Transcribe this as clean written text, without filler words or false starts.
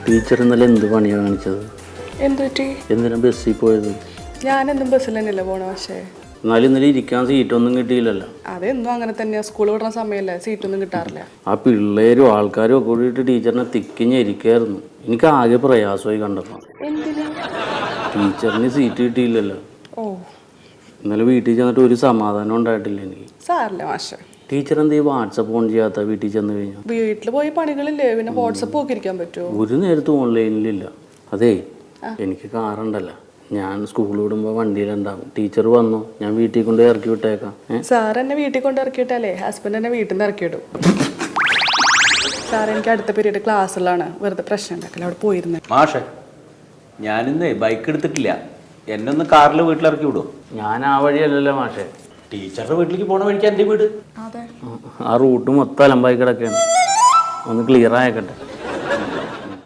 Teacher ഇന്നലെ എന്ത് പണിയാണ് കാണിച്ചത്? എന്തിനാ ബസ്സിൽ പോയത്? ഞാനെന്നും ബസ്സിൽ തന്നെയല്ലേ പോണ. പക്ഷേ എന്നാലും ഇന്നലെ ഇരിക്കാൻ സീറ്റൊന്നും കിട്ടിയില്ലല്ലോ. അതെന്നും അങ്ങനെ തന്നെയാ. സ്കൂൾ വിടുന്ന സമയമല്ലേ, സീറ്റൊന്നും കിട്ടാറില്ല. ആ പിള്ളേരും ആൾക്കാരും ഒക്കെ കൂടിയിട്ട് ടീച്ചറിനെ തിക്കിഞ്ഞിരിക്കായിരുന്നു. എനിക്ക് ആകെ പ്രയാസമായി കണ്ടപ്പോൾ. ടീച്ചറിന് സീറ്റ് കിട്ടിയില്ലല്ലോ. ഓ, ഇന്നലെ വീട്ടിൽ ചെന്നിട്ട് ഒരു സമാധാനം ഉണ്ടായിട്ടില്ല എനിക്ക്. സാറില്ല മാഷെ. ടീച്ചർ എന്ത് ചെയ്യും വാട്സപ്പ് ഓൺ ചെയ്യാത്ത? വീട്ടിൽ ചെന്ന് കഴിഞ്ഞാൽ വീട്ടിൽ പോയി പണികളില്ലേ, പിന്നെ വാട്സപ്പ് ഒക്കെ ഇരിക്കാൻ പറ്റുമോ? ഒരു നേരത്തും ഓൺലൈനിലില്ല. അതേ, എനിക്ക് കാറുണ്ടല്ലോ, ഞാൻ സ്കൂളിൽ വിടുമ്പോൾ വണ്ടിയിലുണ്ടാവും. ടീച്ചർ വന്നു, ഞാൻ വീട്ടിൽ കൊണ്ട് ഇറക്കി വിട്ടേക്കാം. സാർ എന്നെ വീട്ടിൽ കൊണ്ട് ഇറക്കിയിട്ടല്ലേ ഹസ്ബൻഡ് എന്നെ വീട്ടിൽ നിന്ന് ഇറക്കിയിടും. സാർ എനിക്ക് അടുത്ത പീരീഡ് ക്ലാസ്സിലാണ്, വെറുതെ പ്രശ്നം ഉണ്ടാക്കില്ല. അവിടെ പോയിരുന്നേ. മാഷെ, ഞാനിന്ന് ബൈക്ക് എടുത്തിട്ടില്ല. എന്നെ ഒന്ന് കാറിൽ വീട്ടിലിറക്കി വിടും. ഞാൻ ആ വഴിയല്ലല്ലോ മാഷേ. ടീച്ചറുടെ വീട്ടിലേക്ക് പോണ വഴിക്ക് എൻ്റെ വീട്. അതെ, ആ റൂട്ട് മൊത്തം അലമ്പായി കിടക്കുകയാണ്. ഒന്ന് ക്ലിയർ ആയിക്കട്ടെ.